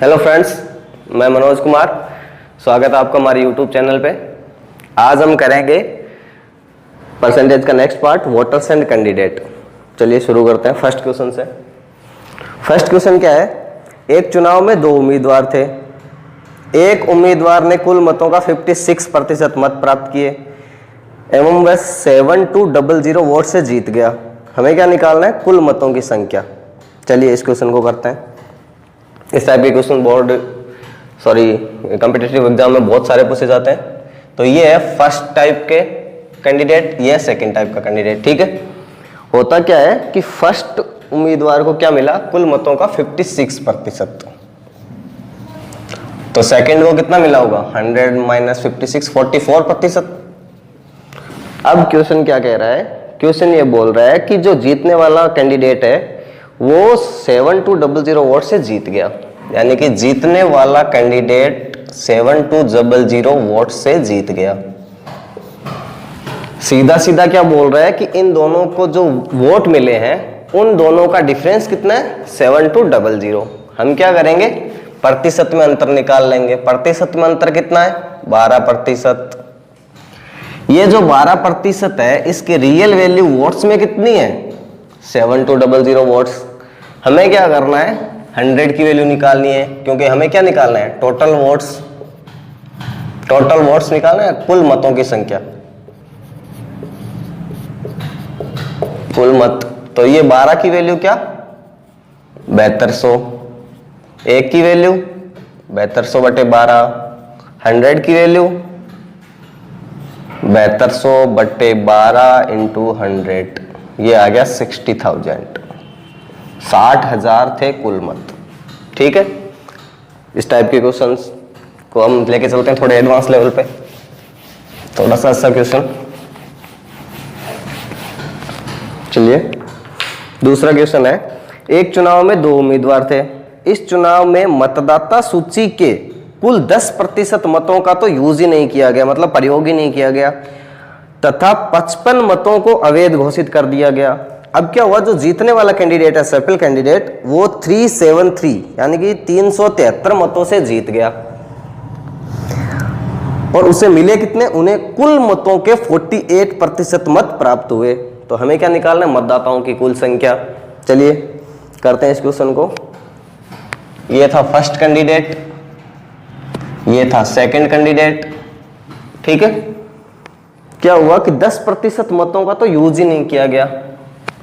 Hello friends, मैं मनोज कुमार। स्वागत है आपका हमारे यूट्यूब चैनल पे। आज हम करेंगे परसेंटेज का next part, voters and candidate. चलिए शुरू करते हैं फर्स्ट क्वेश्चन से। फर्स्ट क्वेश्चन क्या है? एक चुनाव में 2 उम्मीदवार थे। एक उम्मीदवार ने कुल मतों का 56% मत प्राप्त किए एवं वह 7200 वोट से जीत गया। हमें क्या निकालना है? कुल मतों की संख्या। चलिए इस क्वेश्चन को करते हैं। इस टाइप के क्वेश्चन कॉम्पिटिटिव एग्जाम में बहुत सारे पूछे जाते हैं। तो ये है फर्स्ट टाइप के कैंडिडेट, ये है सेकंड टाइप का कैंडिडेट। ठीक है, होता क्या है कि फर्स्ट उम्मीदवार को क्या मिला? कुल मतों का 56%। तो सेकंड को कितना मिला होगा? 100 - 56 44%। अब क्वेश्चन क्या कह रहा है? क्वेश्चन ये बोल रहा है कि जो जीतने वाला कैंडिडेट है वो 7200 वोट से जीत गया, यानी कि जीतने वाला कैंडिडेट 7200 वोट से जीत गया। सीधा सीधा क्या बोल रहा है कि इन दोनों को जो वोट मिले हैं उन दोनों का डिफरेंस कितना है? 7200। हम क्या करेंगे? प्रतिशत में अंतर निकाल लेंगे। प्रतिशत में अंतर कितना है? 12%। ये जो 12% है इसके रियल वैल्यू वोट्स में कितनी है? 7200 वोट्स। हमें क्या करना है? 100 की वैल्यू निकालनी है, क्योंकि हमें क्या निकालना है? Total votes. टोटल वोट्स निकालना है, कुल मतों की संख्या, कुल मत। तो ये 12 की वैल्यू क्या? 7200। 1 की वैल्यू 7200/12। 100 की वैल्यू 7200/12 × 100। ये आ गया 60,000। 60,000 थे कुल मत। ठीक है, इस टाइप के क्वेश्चंस को हम लेके चलते हैं थोड़े एडवांस लेवल पे। थोड़ा सा अच्छा क्वेश्चन। चलिए दूसरा क्वेश्चन है। एक चुनाव में 2 उम्मीदवार थे। इस चुनाव में मतदाता सूची के कुल 10% मतों का तो यूज ही नहीं किया गया, मतलब प्रयोग ही नहीं किया गया, तथा 55 मतों को अवैध घोषित कर दिया गया। अब क्या हुआ? जो जीतने वाला कैंडिडेट है, सफल कैंडिडेट, वो 373 यानी कि 373 मतों से जीत गया। और उसे मिले कितने? उन्हें कुल मतों के 48% मत प्राप्त हुए। तो हमें क्या निकालना है? मतदाताओं की कुल संख्या। चलिए करते हैं इस क्वेश्चन को। ये था फर्स्ट कैंडिडेट, ये था सेकंड कैंडिडेट। ठीक है, क्या हुआ कि 10% मतों का तो यूज ही नहीं किया गया,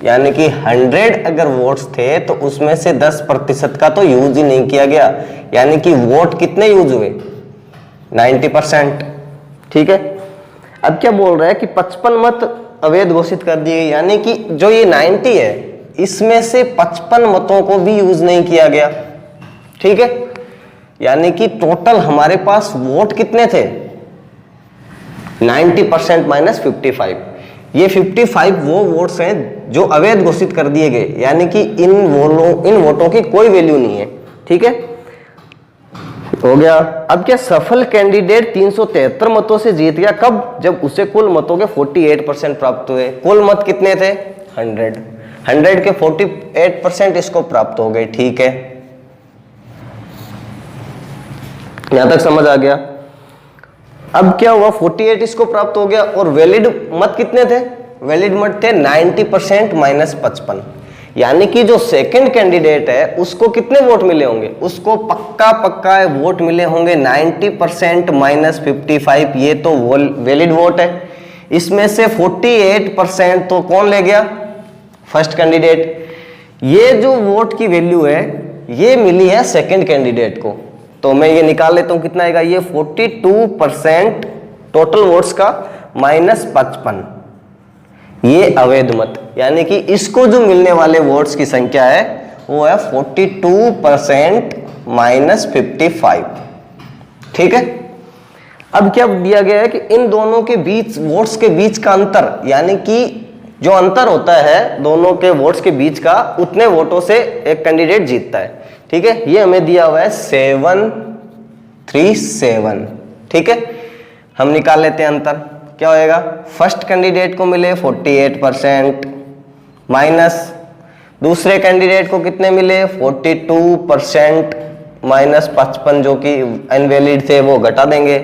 यानी कि 100 अगर वोट्स थे तो उसमें से 10% का तो यूज ही नहीं किया गया, यानी कि वोट कितने यूज हुए? 90%। ठीक है, अब क्या बोल रहा है कि 55 मत अवैध घोषित कर दिए, यानी कि जो ये 90 है इसमें से 55 मतों को भी यूज नहीं किया गया। ठीक है, यानी कि टोटल हमारे पास वोट कितने थे? 90% - 55। ये 55 वो वोट्स हैं जो अवैध घोषित कर दिए गए, यानी कि इन वोटों की कोई वैल्यू नहीं है। ठीक है, हो गया। अब क्या सफल कैंडिडेट 373 मतों से जीत गया? कब? जब उसे कुल मतों के 48% प्राप्त हुए। कुल मत कितने थे? 100 के 48% इसको प्राप्त हो गए। ठीक है, यहां तक समझ आ गया। अब क्या हुआ? 48 इसको प्राप्त हो गया। और वैलिड मत कितने थे? वैलिड मत थे 90% - 55, यानी कि जो सेकंड कैंडिडेट है उसको कितने वोट मिले होंगे? उसको पक्का वोट मिले होंगे 90% - 55। ये तो वैलिड वोट है। इसमें से 48% तो कौन ले गया? First candidate. ये जो वोट की वैल्यू है ये मिली है सेकंड कैंडिडेट को। तो मैं ये निकाल लेता हूं, कितना आएगा? ये 42% टोटल वोट्स का -55, ये अवैध मत, यानी कि इसको जो मिलने वाले वोट्स की संख्या है वो है 42% - 55। ठीक है, अब क्या दिया गया है कि इन दोनों के बीच वोट्स के बीच का अंतर, यानी कि जो अंतर होता है दोनों के वोट्स के बीच का, उतने वोटों से एक कैंडिडेट जीतता है। ठीक है, ये हमें दिया हुआ है 737। ठीक है, हम निकाल लेते हैं अंतर। क्या होएगा? फर्स्ट कैंडिडेट को मिले 48% माइनस दूसरे कैंडिडेट को कितने मिले? 42%। -55 जो कि इनवैलिड थे वो घटा देंगे।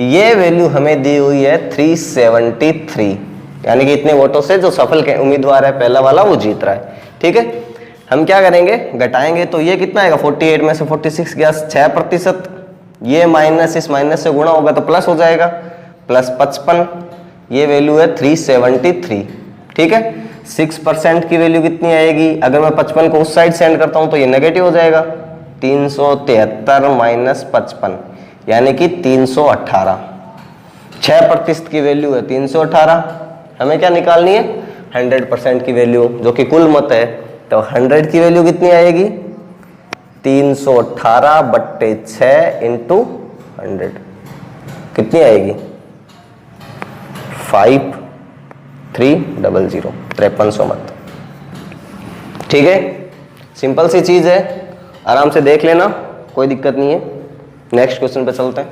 ये वैल्यू हमें दी हुई है 373, यानी कि इतने वोटों से जो सफल उम्मीदवार है पहला वाला वो जीत रहा है। ठीक है, हम क्या करेंगे, घटाएंगे तो ये कितना आएगा, 48 में से 46 गया 6%, ये माइनस इस माइनस से गुणा होगा तो प्लस हो जाएगा, प्लस 55, ये वैल्यू है 373। ठीक है, 6% की वैल्यू कितनी आएगी, अगर मैं 55 को उस साइड सेंड करता हूं तो ये नेगेटिव हो जाएगा, 373 माइनस 55 यानी कि 318। 6% की वैल्यू है 318, हमें क्या निकालनी है, 100% की वैल्यू जो कि कुल मत है। तो 100 की वैल्यू कितनी आएगी, 318/6 इंटू 100 कितनी आएगी, 5300, 5300 मत। ठीक है, सिंपल सी चीज है, आराम से देख लेना, कोई दिक्कत नहीं है। नेक्स्ट क्वेश्चन पे चलते हैं।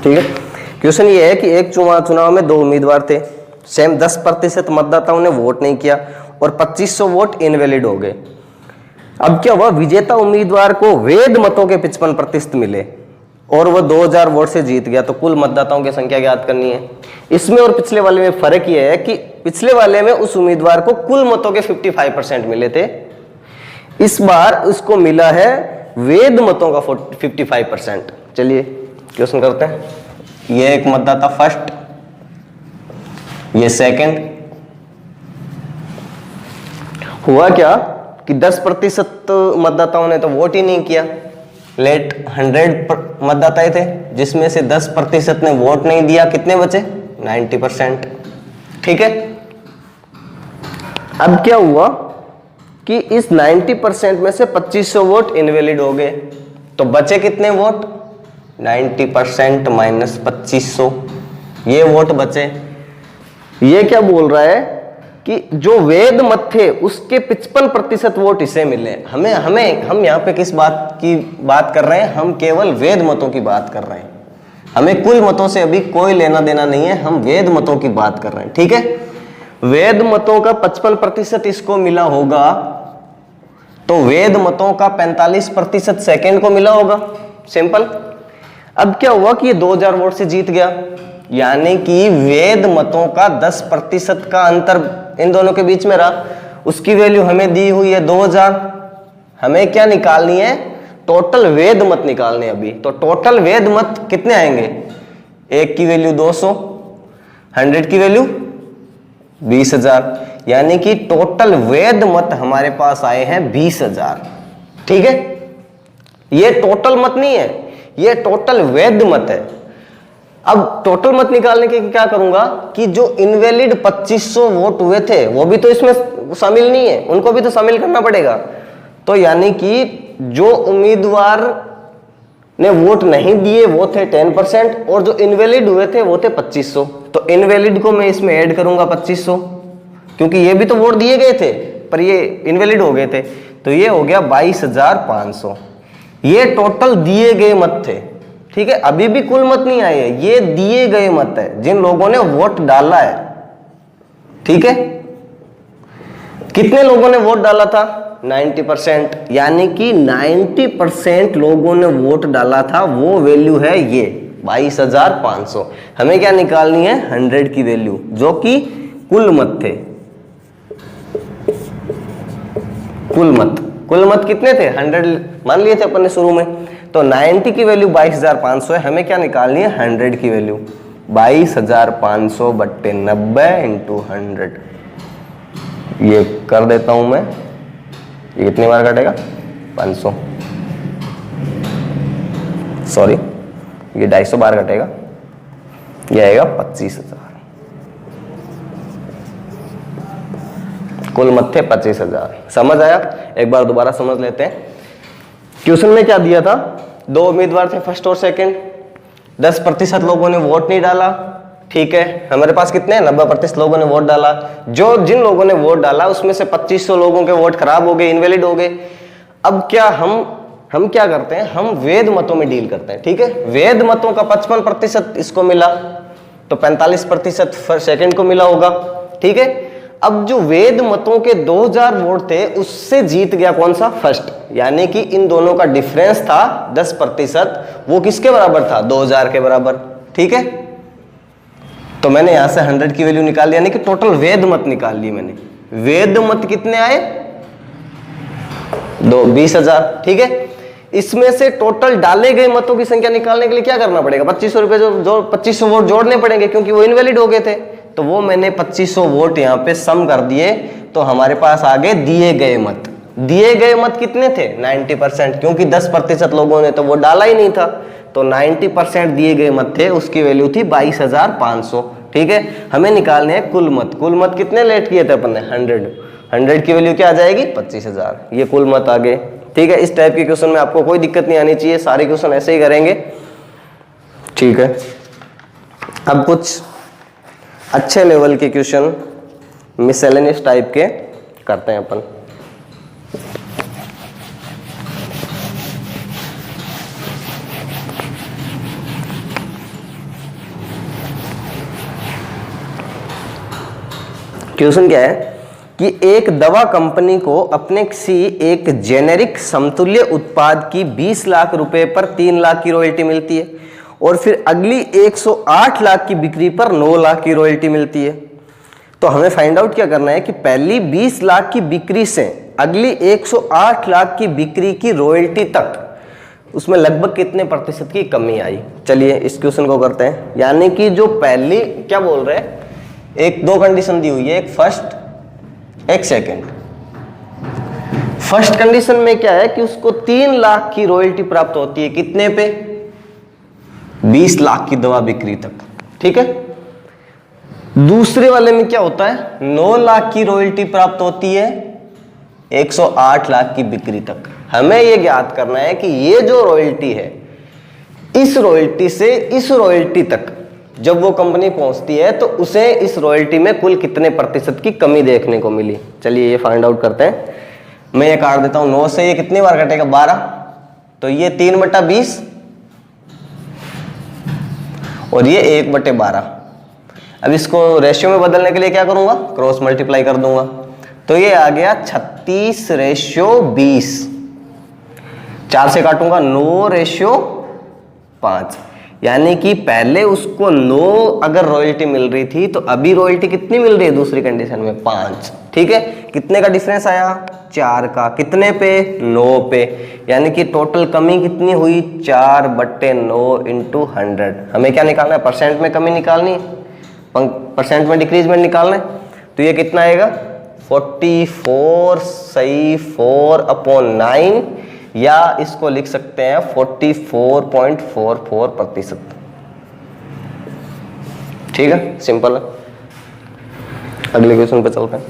ठीक है, क्वेश्चन ये है कि एक चुनाव में 2 उम्मीदवार थे, सेम 10% मतदाताओं ने वोट नहीं किया और 2500 वोट इनवैलिड हो गए। अब क्या हुआ, विजेता उम्मीदवार को वैध मतों के 55% मिले और वह 2000 वोट से जीत गया। तो कुल मतदाताओं की संख्या ज्ञात करनी है। इसमें और पिछले वाले में फर्क यह है कि पिछले वाले में उस उम्मीदवार को कुल मतों के 55% मिले थे, इस बार उसको मिला है वैध मतों का 55%। चलिए क्वेश्चन करते हैं। ये एक मतदाता फर्स्ट, ये सेकंड। हुआ क्या कि 10% मतदाताओं ने तो वोट ही नहीं किया, लेट 100 मतदाता थे जिसमें से 10% ने वोट नहीं दिया, कितने बचे, 90%। ठीक है, अब क्या हुआ कि इस 90% में से 2500 वोट इनवैलिड हो गए, तो बचे कितने वोट, 90% माइनस 2500, ये वोट बचे। ये क्या बोल रहा है कि जो वैध मत थे उसके 55% वोट इसे मिले। हम यहाँ पे किस बात की बात कर रहे हैं, हम केवल वैध मतों की बात कर रहे हैं, हमें कुल मतों से अभी कोई लेना देना नहीं है, हम वैध मतों की बात कर रहे हैं। ठीक है, वैध मतों का 55% इसको मिला होगा, तो वैध मतों का 45% सेकंड को मिला होगा, सिंपल। अब क्या हुआ कि ये 2000 वोट से जीत गया, यानी कि वैध मतों का 10% का अंतर इन दोनों के बीच में रहा, उसकी वैल्यू हमें दी हुई है 2000। हमें क्या निकालनी है, टोटल वैध मत निकालने अभी। तो टोटल वैध मत कितने आएंगे, एक की वैल्यू 200, 100 की वैल्यू 20,000, यानी कि टोटल वैध मत हमारे पास आए हैं 20,000। ठीक है, ये टोटल मत नहीं है, ये टोटल वैध मत है। अब टोटल मत निकालने के क्या करूंगा कि जो इनवैलिड 2500 वोट हुए थे वो भी तो इसमें शामिल नहीं है, उनको भी तो शामिल करना पड़ेगा। तो यानी कि जो उम्मीदवार ने वोट नहीं दिए वो थे 10% और जो इनवैलिड हुए थे वो थे 2500। तो इनवैलिड को मैं इसमें ऐड करूंगा 2500, क्योंकि ये भी तो वोट दिए गए थे पर ये इनवैलिड हो गए थे, तो ये हो गया 22,500। ये टोटल दिए गए मत थे। ठीक है, अभी भी कुल मत नहीं आए हैं, ये दिए गए मत है जिन लोगों ने वोट डाला है। ठीक है, कितने लोगों ने वोट डाला था, 90%, यानी कि 90% लोगों ने वोट डाला था, वो वैल्यू है ये 22,500। हमें क्या निकालनी है, 100 की वैल्यू, जो कि कुल मत थे। कुल मत कितने थे, 100 मान लिए थे अपन ने शुरू में। तो 90 की वैल्यू 22,500 है, हमें क्या निकालनी है, 100 की वैल्यू 22,500 बट्टे 90 इंटू 100। ये कर देता हूं मैं, ये कितनी बार कटेगा, 500, सॉरी ये 250 बार कटेगा, ये आएगा 25,000। कुल मत थे 25,000। समझ आया, एक बार दोबारा समझ लेते हैं। क्वेश्चन में क्या दिया था, 2 उम्मीदवार थे फर्स्ट और सेकंड, 10% लोगों ने वोट नहीं डाला। ठीक है, हमारे पास कितने, 90% लोगों ने वोट डाला। जिन लोगों ने वोट डाला उसमें से 2500 लोगों के वोट खराब हो गए, इनवैलिड हो गए। अब क्या हम क्या करते हैं, हम वैध मतों में डील करते हैं। ठीक है, वैध मतों का 55% इसको मिला, तो 45% सेकंड को मिला होगा, ठीक है। अब जो वेद मतों के 2000 वोट थे उससे जीत गया कौन सा, फर्स्ट, यानी कि इन दोनों का डिफरेंस था 10%, वो किसके बराबर था, 2000 के बराबर, ठीक है। तो मैंने यहां से 100 की वैल्यू निकाल ली, यानी कि टोटल वेद मत निकाल ली मैंने। वेद मत कितने आए, 20,000, ठीक है। इसमें से टोटल डाले गए मतों की संख्या निकालने के लिए क्या करना पड़ेगा, 2500 रुपए जो 2500 वोट जोड़ने पड़ेंगे, क्योंकि वो इनवैलिड हो गए थे। तो वो मैंने 2500 वोट यहाँ पे सम कर दिए, तो हमारे पास आगे दिए गए मत। दिए गए मत कितने थे, 90%, क्योंकि 10% लोगों ने तो वो डाला ही नहीं था, तो 90% दिए गए मत थे, उसकी वैल्यू थी 22,500, ठीक है। हमें निकालने हैं कुल मत। कुल मत कितने लेट किए थे अपन ने, 100 की वैल्यू क्या आ जाएगी, 25,000, ये कुल मत आ गए, ठीक है। इस टाइप के क्वेश्चन में आपको कोई दिक्कत नहीं आनी चाहिए, सारे क्वेश्चन ऐसे ही करेंगे, ठीक है। अब कुछ अच्छे लेवल के क्वेश्चन मिसलेनियस टाइप के करते हैं अपन। क्वेश्चन क्या है कि एक दवा कंपनी को अपने किसी एक जेनेरिक समतुल्य उत्पाद की 20 लाख रुपए पर 3 लाख की रॉयल्टी मिलती है और फिर अगली 108 लाख की बिक्री पर 9 लाख की रॉयल्टी मिलती है। तो हमें फाइंड आउट क्या करना है कि पहली 20 लाख की बिक्री से अगली 108 लाख की बिक्री की रॉयल्टी तक उसमें लगभग कितने प्रतिशत की कमी आई। चलिए इस क्वेश्चन को करते हैं। यानी कि जो पहली क्या बोल रहे हैं, एक दो कंडीशन दी हुई है, एक फर्स्ट एक सेकंड। फर्स्ट कंडीशन में क्या है कि उसको 3 लाख की रॉयल्टी प्राप्त होती है, कितने पे, 20 लाख की दवा बिक्री तक, ठीक है। दूसरे वाले में क्या होता है, 9 लाख की रॉयल्टी प्राप्त होती है 108 लाख की बिक्री तक। हमें यह ज्ञात करना है कि ये जो रॉयल्टी है, इस रॉयल्टी से इस रॉयल्टी तक जब वो कंपनी पहुंचती है तो उसे इस रॉयल्टी में कुल कितने प्रतिशत की कमी देखने को मिली। चलिए ये फाइंड आउट करते हैं। मैं ये काट देता हूं, 9 से ये कितनी बार कटेगा, 12, तो ये 3/20 और ये 1/12। अब इसको रेशियो में बदलने के लिए क्या करूंगा, क्रॉस मल्टीप्लाई कर दूंगा, तो ये आ गया 36/20। 4 से काटूंगा, 9/5। यानी कि पहले उसको 9 अगर रॉयल्टी मिल रही थी तो अभी रॉयल्टी कितनी मिल रही है दूसरी कंडीशन में, 5, ठीक है। कितने का डिफरेंस आया, 4 का, कितने पे, 9 पे। यानी कि टोटल कमी कितनी हुई, 4/9 इंटू 100। हमें क्या निकालना है, परसेंट में कमी निकालनी है, परसेंट में डिक्रीजमेंट निकालना है। तो ये कितना आएगा, 44 सही 4/9, या इसको लिख सकते हैं 44.44%, ठीक है, सिंपल है। अगले क्वेश्चन पे चलते हैं।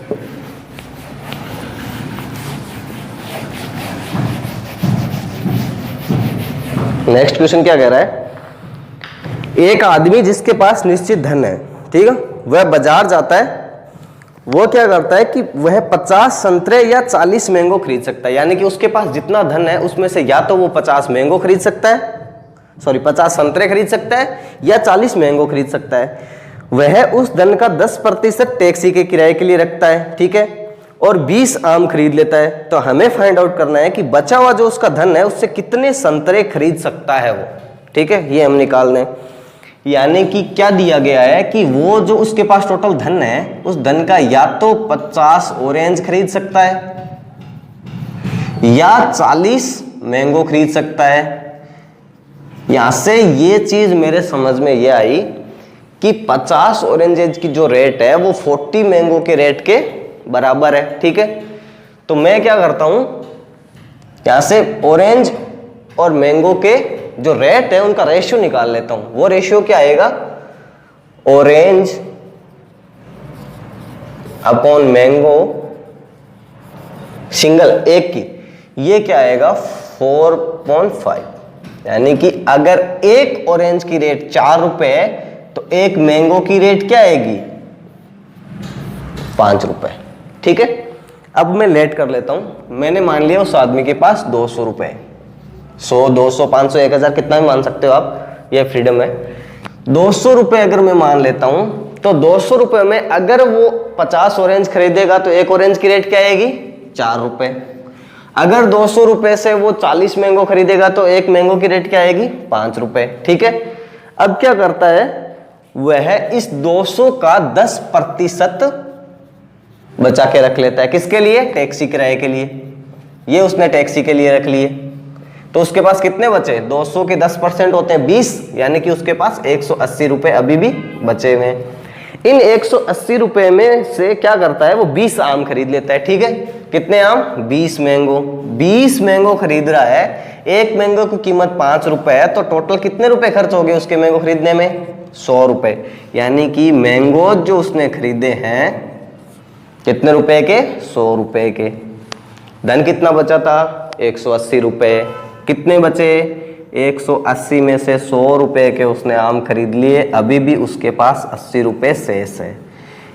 नेक्स्ट क्वेश्चन क्या कह रहा है, एक आदमी जिसके पास निश्चित धन है, ठीक है, वह बाजार जाता है, वो क्या करता है कि वह 50 संतरे या 40 मैंगो खरीद सकता है। यानी कि उसके पास जितना धन है उसमें से या तो वो 50 मैंगो खरीद सकता है, 50 संतरे खरीद सकता है या 40 मैंगो खरीद सकता है। वह उस धन का 10% टैक्सी के किराए के लिए रखता है, ठीक है, और 20 आम खरीद लेता है। तो हमें फाइंड आउट करना है कि बचा हुआ जो उसका धन है उससे कितने संतरे खरीद सकता है वो, ठीक है, ये हम निकाल लें। यानी कि क्या दिया गया है कि वो जो उसके पास टोटल धन है, उस धन का या तो 50 ऑरेंज खरीद सकता है या 40 मैंगो खरीद सकता है। यहां से ये चीज मेरे समझ में ये आई कि 50 ऑरेंजेज की जो रेट है वो 40 मैंगो के रेट के बराबर है, ठीक है। तो मैं क्या करता हूं, यहां से ऑरेंज और मैंगो के जो रेट है उनका रेशियो निकाल लेता हूं। वो रेशियो क्या आएगा, ऑरेंज अपॉन मैंगो सिंगल एक की, ये क्या आएगा 4.5। यानी कि अगर एक ऑरेंज की रेट 4 रुपए है तो एक मैंगो की रेट क्या आएगी, 5 रुपए, ठीक है। अब मैं लेट कर लेता हूं। मैंने मान लिया उस आदमी के पास 200 रुपए, 100, 200, 500, 1000 कितना भी मान सकते हो आप, ये फ्रीडम है। 200 रुपए अगर मैं मान लेता हूं, तो 200 रुपए में अगर वो 50 ऑरेंज खरीदेगा तो एक ऑरेंज की रेट क्या आएगी? 4 रुपए। अगर 200 रुपए से वो 40 मैंगो खरीदेगा तो एक मैंगो की रेट क्या आएगी? 5 रुपए। ठीक है, अब क्या करता है वह इस 200 का 10% बचा के रख लेता है। किसके लिए? टैक्सी किराए के लिए। ये उसने टैक्सी के लिए रख लिए, तो उसके पास कितने बचे? 200 के 10% होते हैं 20, यानी कि उसके पास 180 रुपए अभी भी बचे हुए हैं। इन 180 रुपए में से क्या करता है वो 20 आम खरीद लेता है। ठीक है, कितने आम? 20 मैंगो। 20 मैंगो खरीद रहा है, एक मैंगो की कीमत 5 रुपए है, तो टोटल कितने रुपए खर्च हो गए उसके मैंगो खरीदने में? 100 रुपए। यानी कि मैंगो जो उसने खरीदे हैं कितने रुपए के? 100 रुपए के। धन कितना बचा था? 180 रुपए। कितने बचे? 180 में से 100 रुपए के उसने आम खरीद लिए, अभी भी उसके पास 80 रुपए शेष है।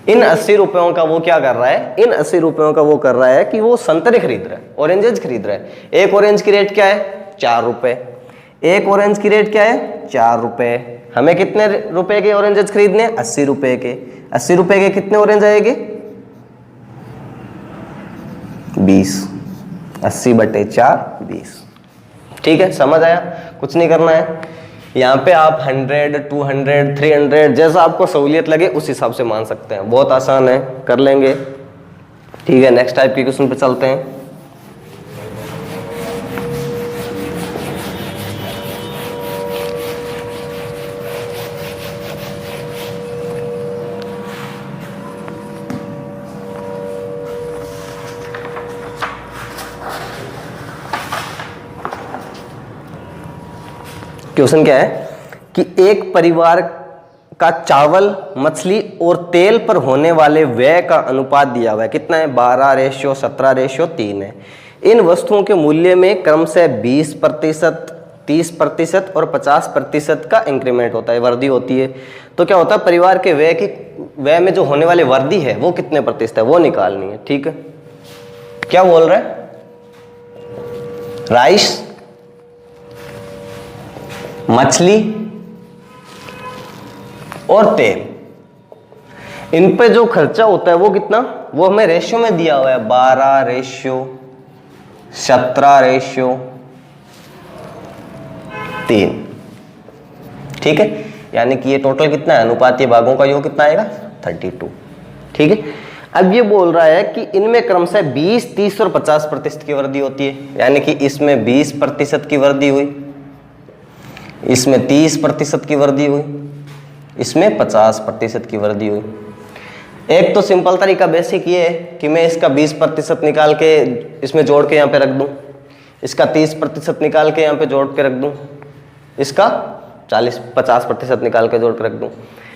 इन 80 रुपयों का वो क्या कर रहा है? इन 80 रुपयों का वो कर रहा है कि वो संतरे खरीद रहा है, ऑरेंजेस खरीद रहा है। एक ऑरेंज की रेट क्या है? 4 रुपए। एक ऑरेंज की रेट क्या है? 4 रुपए। हमें कितने रुपए के ऑरेंजेस खरीदने? 80 रुपए के। 80 रुपए के कितने ऑरेंज आएंगे? 20। 80/4 20। ठीक है, समझ आया? कुछ नहीं करना है यहाँ पे। आप 100, 200, 300 जैसा आपको सहूलियत लगे उस हिसाब से मान सकते हैं। बहुत आसान है, कर लेंगे। ठीक है, नेक्स्ट टाइप के क्वेश्चन पे चलते हैं। क्वेश्चन क्या है कि एक परिवार का चावल, मछली और तेल पर होने वाले व्यय का अनुपात दिया हुआ है। कितना है? 12:17:3 है। इन वस्तुओं के मूल्य में क्रमशः 20%, 30% और 50% का इंक्रीमेंट होता है, वृद्धि होती है। तो क्या होता है? परिवार के व्यय में जो होने वाले वृद्धि है वो कितने प्रतिशत है वो निकालनी है। ठीक है, क्या बोल रहा है? राइस, मछली और तेल, इन पे जो खर्चा होता है वो कितना? वो हमें रेशियो में दिया हुआ है 12:17:3। ठीक है, यानी कि ये टोटल कितना है? अनुपातीय भागों का योग कितना आएगा? 32। ठीक है, अब ये बोल रहा है कि इनमें क्रमशः 20, 30 और 50% की वृद्धि होती है। यानी कि इसमें 20% की वृद्धि हुई, इसमें 30% की वृद्धि हुई, इसमें 50% की वृद्धि हुई। एक तो सिंपल तरीका बेसिक ये है कि मैं इसका 20% निकाल के इसमें जोड़ के यहाँ पे रख दूं, इसका 30% निकाल के यहाँ पे जोड़ के रख दूं, इसका 50% निकाल के जोड़ के रख दूं।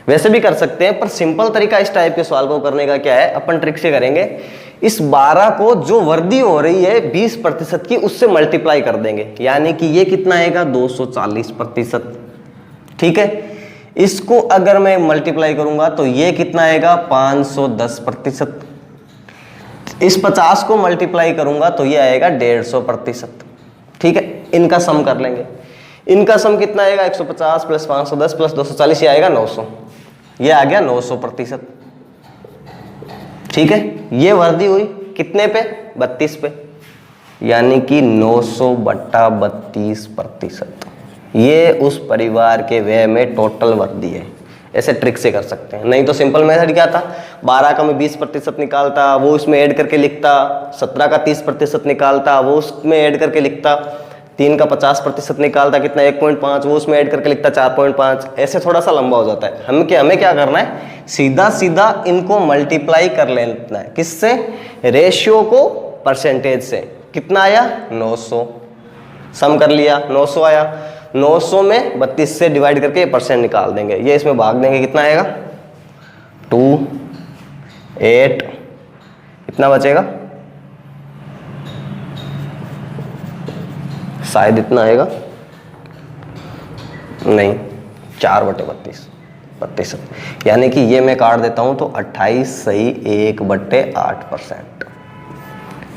वैसे भी कर सकते हैं, पर सिंपल तरीका इस टाइप के सवाल को करने का क्या है, अपन ट्रिक से करेंगे। इस 12 को जो वृद्धि हो रही है 20% की, उससे मल्टीप्लाई कर देंगे, यानी कि ये कितना आएगा? 240%। ठीक है, इसको अगर मैं मल्टीप्लाई करूंगा तो ये कितना आएगा? 510%। इस 50 को मल्टीप्लाई करूंगा तो ये आएगा 150%। ठीक है, इनका सम कर लेंगे। इनका सम कितना आएगा? 150 + 510 + 240, ये आएगा 900। ये आ गया 900%। ठीक है, ये वृद्धि हुई कितने पे? 32 पे, यानी कि 900/32%। ये उस परिवार के व्यय में टोटल वृद्धि है। ऐसे ट्रिक से कर सकते हैं, नहीं तो सिंपल मेथड क्या था? 12 का मैं 20% निकालता, वो उसमें ऐड करके लिखता, 17 का 30% निकालता, वो उसमें ऐड करके लिखता, 3 का 50% निकालता, कितना? 1.5, वो उसमें ऐड करके लिखता 4.5। ऐसे थोड़ा सा लंबा हो जाता है। हमें क्या करना है? सीधा सीधा इनको मल्टीप्लाई कर लेना है। किससे? रेशियो को परसेंटेज से। कितना आया? 900। सम कर लिया, 900 आया। 900 में 32 से डिवाइड करके परसेंट निकाल देंगे, ये इसमें भाग देंगे, कितना आएगा? 2, 8, कितना बचेगा? शायद इतना आएगा, नहीं, 4/32%। यानी कि ये मैं काट देता हूं तो 28 सही 1/8%।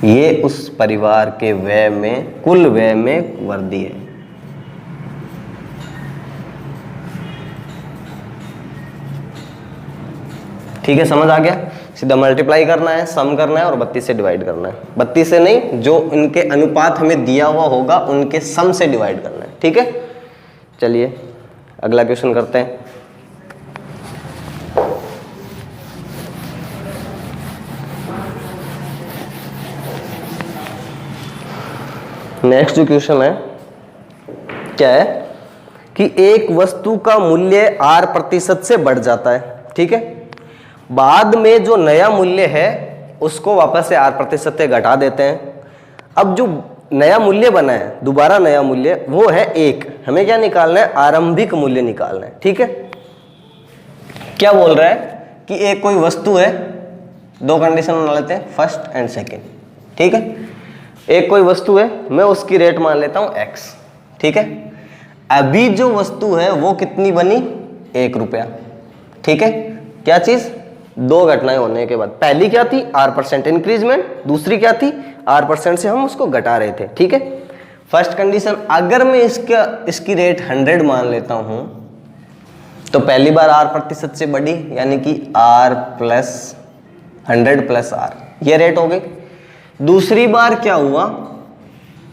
ये उस परिवार के व्यय में, कुल व्यय में वृद्धि है। ठीक है, समझ आ गया। सीधा मल्टीप्लाई करना है, सम करना है और 32 से डिवाइड करना है। 32 से नहीं, जो इनके अनुपात हमें दिया हुआ होगा उनके सम से डिवाइड करना है। ठीक है, चलिए अगला क्वेश्चन करते हैं। नेक्स्ट जो क्वेश्चन है क्या है कि एक वस्तु का मूल्य R% से बढ़ जाता है। ठीक है, बाद में जो नया मूल्य है उसको वापस से R% से घटा देते हैं। अब जो नया मूल्य बना है, दोबारा नया मूल्य, वो है 1। हमें क्या निकालना है? आरंभिक मूल्य निकालना है। ठीक है, क्या बोल रहा है कि एक कोई वस्तु है, दो कंडीशन बना लेते हैं, फर्स्ट एंड सेकेंड। ठीक है, एक कोई वस्तु है, मैं उसकी रेट मान लेता हूं x। ठीक है, अभी जो वस्तु है वो कितनी बनी? 1 रुपया। ठीक है, क्या चीज? दो घटनाएं होने के बाद, पहली क्या थी? R% इंक्रीजमेंट, दूसरी क्या थी? R% से हम उसको घटा रहे थे। ठीक है, फर्स्ट कंडीशन, अगर मैं इसकी रेट 100 मान लेता हूं तो पहली बार R% से बढ़ी, यानी कि R प्लस 100 प्लस R, ये रेट हो गई। दूसरी बार क्या हुआ?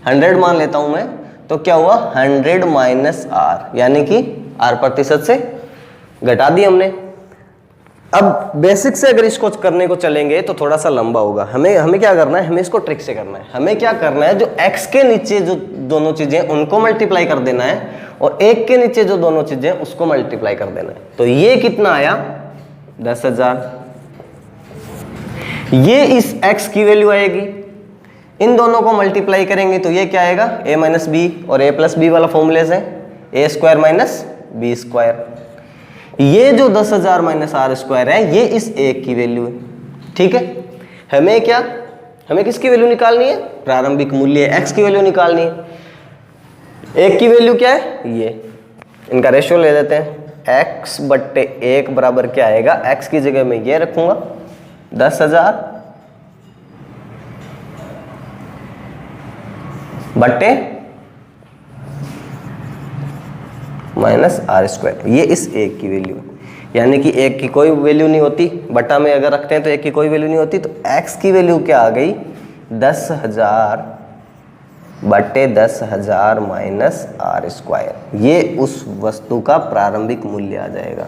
100 मान लेता हूं मैं, तो क्या हुआ? 100 माइनस R, यानी कि R% से घटा दी हमने। अब बेसिक से अगर इसको करने को चलेंगे तो थोड़ा सा लंबा होगा। हमें क्या करना है? हमें इसको ट्रिक से करना है। हमें क्या करना है? जो x के नीचे जो दोनों चीजें उनको मल्टीप्लाई कर देना है और 1 के नीचे जो दोनों चीजें उसको मल्टीप्लाई कर देना है। तो ये कितना आया? 10,000। ये इस x की वैल्यू आएगी। इन दोनों को मल्टीप्लाई करेंगे तो ये क्या आएगा? a माइनस बी, और a प्लस बी वाला फॉर्मूले से a square minus B square. ये जो 10,000 माइनस R स्क्वायर है, ये इस 1 की वैल्यू है। ठीक है, हमें किसकी वैल्यू निकालनी है? प्रारंभिक मूल्य x की वैल्यू निकालनी है। 1 की वैल्यू क्या है? ये, इनका रेशियो ले लेते हैं। x/1 बराबर क्या आएगा? x की जगह में ये रखूंगा 10,000 बट्टे माइनस R स्क्वायर, ये इस 1 की वैल्यू है। यानी कि 1 की कोई वैल्यू नहीं होती, बटा में अगर रखते हैं तो 1 की कोई वैल्यू नहीं होती, तो x की वैल्यू क्या आ गई? 10,000 बट्टे 10,000 माइनस R स्क्वायर। ये उस वस्तु का प्रारंभिक मूल्य आ जाएगा।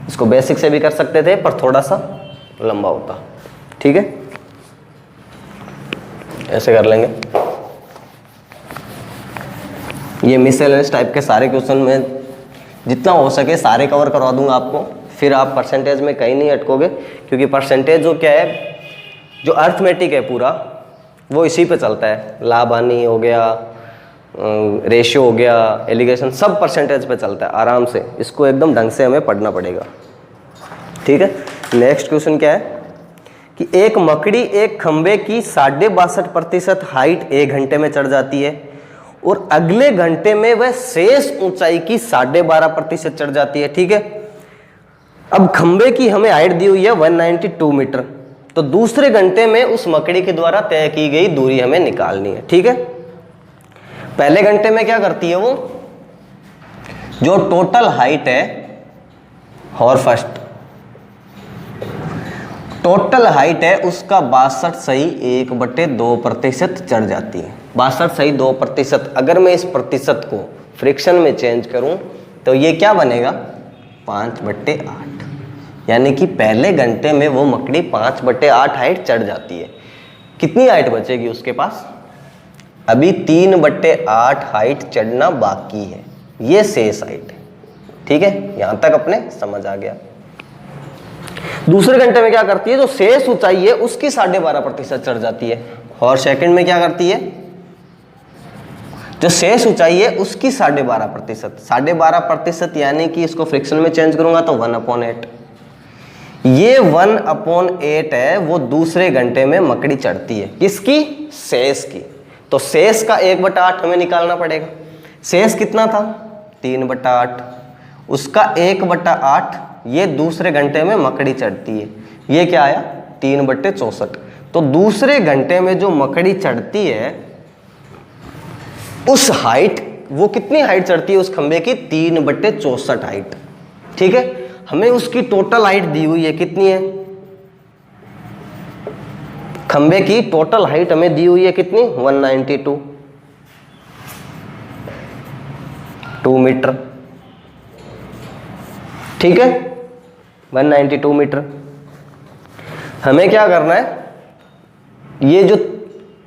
इसको बेसिक से भी कर सकते थे पर थोड़ा सा लंबा होता। ठीक है, ऐसे कर लेंगे। ये मिसलेनियस टाइप के सारे क्वेश्चन में जितना हो सके सारे कवर करवा दूंगा आपको, फिर आप परसेंटेज में कहीं नहीं अटकोगे, क्योंकि परसेंटेज जो क्या है, जो अर्थमेटिक है पूरा, वो इसी पे चलता है। लाभ हानि हो गया, रेशियो हो गया, एलिगेशन, सब परसेंटेज पे चलता है आराम से। इसको एकदम ढंग से हमें पढ़ना पड़ेगा। ठीक है, नेक्स्ट क्वेश्चन क्या है कि एक मकड़ी एक खंबे की 62.5% हाइट 1 घंटे में चढ़ जाती है और अगले घंटे में वह शेष ऊंचाई की 12.5% चढ़ जाती है। ठीक है, अब खंबे की हमें हाइट दी हुई है 192 मीटर, तो दूसरे घंटे में उस मकड़ी के द्वारा तय की गई दूरी हमें निकालनी है। ठीक है, पहले घंटे में क्या करती है वो, जो टोटल हाइट है, और फर्स्ट टोटल हाइट है उसका 62.1/2% चढ़ जाती है। 62.2%। अगर मैं इस प्रतिशत को फ्रिक्शन में चेंज करूं तो ये क्या बनेगा? 5/8। यानी कि पहले घंटे में वो मकड़ी 5/8 हाइट चढ़ जाती है। कितनी हाइट बचेगी उसके पास? अभी 3/8 हाइट चढ़ना बाकी है, ये शेष हाइट है। ठीक है, यहां तक अपने समझ आ गया। दूसरे घंटे में क्या करती है, जो शेष ऊंचाई है उसकी 12.5% चढ़ जाती है। और सेकंड में क्या करती है, जो शेष ऊंचाई है उसकी 12.5%। 12.5% यानी कि इसको फ्रिक्शन में चेंज करूंगा तो 1/8। ये 1/8 है, वो दूसरे घंटे में मकड़ी चढ़ती है। किसकी? शेष की। तो शेष का 1/8 हमें निकालना पड़ेगा। शेष कितना था? 3/8। उसका 1/8 ये दूसरे घंटे में मकड़ी चढ़ती है, ये क्या आया? 3/64। तो दूसरे घंटे में जो मकड़ी चढ़ती है उस हाइट, वो कितनी हाइट चढ़ती है उस खंबे की? 3/64 हाइट। ठीक है, हमें उसकी टोटल हाइट दी हुई है, कितनी है? खंबे की टोटल हाइट हमें दी हुई है कितनी? 192 2 मीटर, ठीक है, 192 मीटर। हमें क्या करना है, ये जो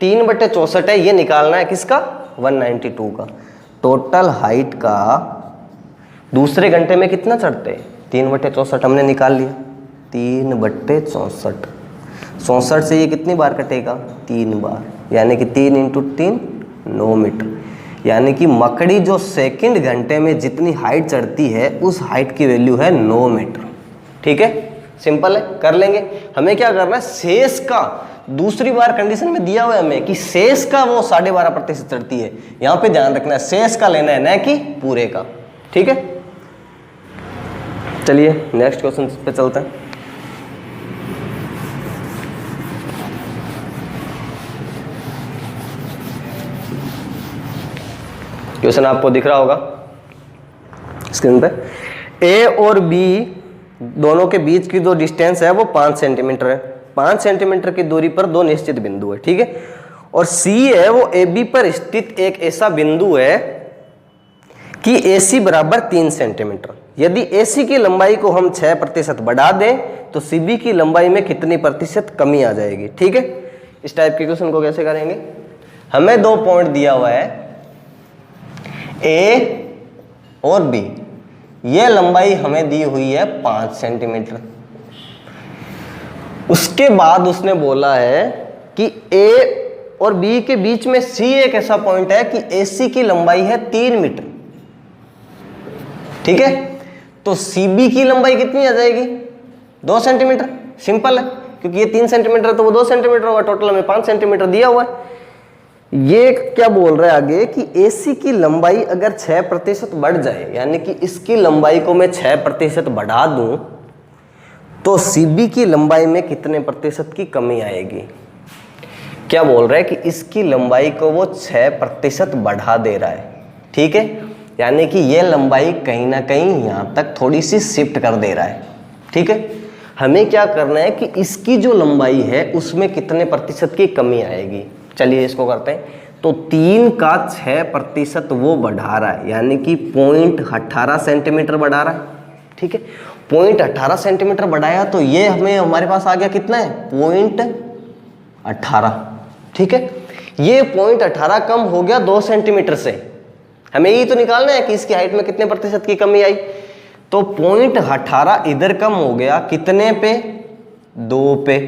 3/64 है ये निकालना है, किसका? 192 का। टोटल हाइट का दूसरे घंटे में कितना चढ़ते हैं? 3/64 हमने निकाल लिया, 3/64, 64 से ये कितनी बार कटेगा? 3 बार, यानी कि 3 × 3 9 मीटर। यानी कि मकड़ी जो सेकंड घंटे में जितनी हाइट चढ़ती है उस हाइट की वैल्यू है 9 मीटर, ठीक है, सिंपल है, कर लेंगे। हमें क्या करना है, शेष का दूसरी बार कंडीशन में दिया हुआ है हमें कि शेष का वो 12.5% चढ़ती है, यहां पे ध्यान रखना है, शेष का लेना है, न कि पूरे का, ठीक है। चलिए नेक्स्ट क्वेश्चन पे चलते हैं। क्वेश्चन आपको दिख रहा होगा स्क्रीन पे। ए और बी दोनों के बीच की जो डिस्टेंस है वो 5 सेंटीमीटर है। 5 सेंटीमीटर की दूरी पर दो निश्चित बिंदु है, ठीक है। और सी है वो ए बी पर स्थित एक ऐसा बिंदु है कि ए सी बराबर 3 सेंटीमीटर। यदि ए सी की लंबाई को हम 6% बढ़ा दें तो सी बी की लंबाई में कितनी प्रतिशत कमी आ जाएगी, ठीक है। इस टाइप के क्वेश्चन को कैसे करेंगे, हमें 2 पॉइंट दिया हुआ है ए और बी, ये लंबाई हमें दी हुई है 5 सेंटीमीटर। उसके बाद उसने बोला है कि ए और बी के बीच में सी एक ऐसा पॉइंट है कि ए सी की लंबाई है 3 मीटर, ठीक है। तो सी बी की लंबाई कितनी आ जाएगी? 2 सेंटीमीटर, सिंपल है, क्योंकि ये 3 सेंटीमीटर तो वो 2 सेंटीमीटर होगा, टोटल हमें 5 सेंटीमीटर दिया हुआ है। ये क्या बोल रहा है आगे कि AC की लंबाई अगर 6% बढ़ जाए, यानी कि इसकी लंबाई को मैं 6% बढ़ा दूं तो CB की लंबाई में कितने प्रतिशत की कमी आएगी। क्या बोल रहा है कि इसकी लंबाई को वो 6% बढ़ा दे रहा है, ठीक है, यानी कि ये लंबाई कहीं ना कहीं यहाँ तक थोड़ी सी शिफ्ट कर दे रहा है, ठीक है। हमें क्या करना है कि इसकी जो लंबाई है उसमें कितने प्रतिशत की कमी आएगी। चलिए इसको करते हैं। तो 3 का 6% वो बढ़ा रहा है, यानी कि 0.18 सेंटीमीटर बढ़ा रहा है, ठीक है। 0.18 सेंटीमीटर बढ़ाया तो ये हमें हमारे पास आ गया कितना है? 0.18, ठीक है। ये 0.18 कम हो गया 2 सेंटीमीटर से। हमें ये तो निकालना है कि इसकी हाइट में कितने प्रतिशत की कमी आई। तो 0.18 इधर कम हो गया कितने पे? 2 पे,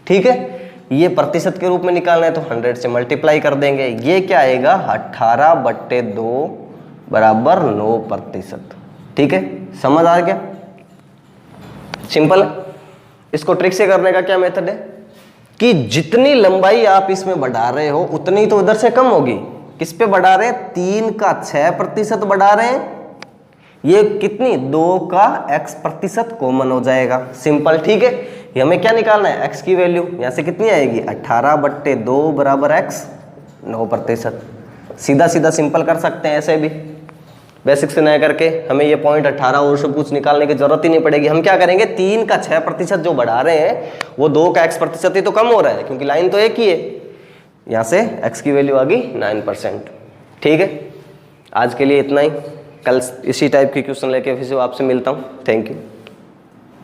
ठीक है। ये प्रतिशत के रूप में निकालना है तो 100 से मल्टीप्लाई कर देंगे। ये क्या आएगा? 18/2 बराबर 9%, ठीक है। समझ आ गया? सिंपल है। इसको ट्रिक से करने का क्या मेथड है कि जितनी लंबाई आप इसमें बढ़ा रहे हो उतनी तो उधर से कम होगी। किस पे बढ़ा रहे हैं? 3 का 6% बढ़ा रहे हैं, ये कितनी? 2 का x% कॉमन हो जाएगा, सिंपल, ठीक है। ये हमें क्या निकालना है? x की वैल्यू यहाँ से कितनी आएगी? 18/2 बराबर x, 9%। सीधा सीधा सिंपल कर सकते हैं ऐसे भी, बेसिक से नया करके। हमें ये 0.18 और सब कुछ निकालने की जरूरत ही नहीं पड़ेगी। हम क्या करेंगे? 3 का 6% जो बढ़ा रहे हैं वो 2 का x% ही तो कम हो रहा है, क्योंकि लाइन तो एक ही है। यहाँ से x की वैल्यू आ गई 9%, ठीक है। आज के लिए इतना ही। कल इसी टाइप के क्वेश्चन लेके फिर से आपसे मिलता हूँ। Thank you.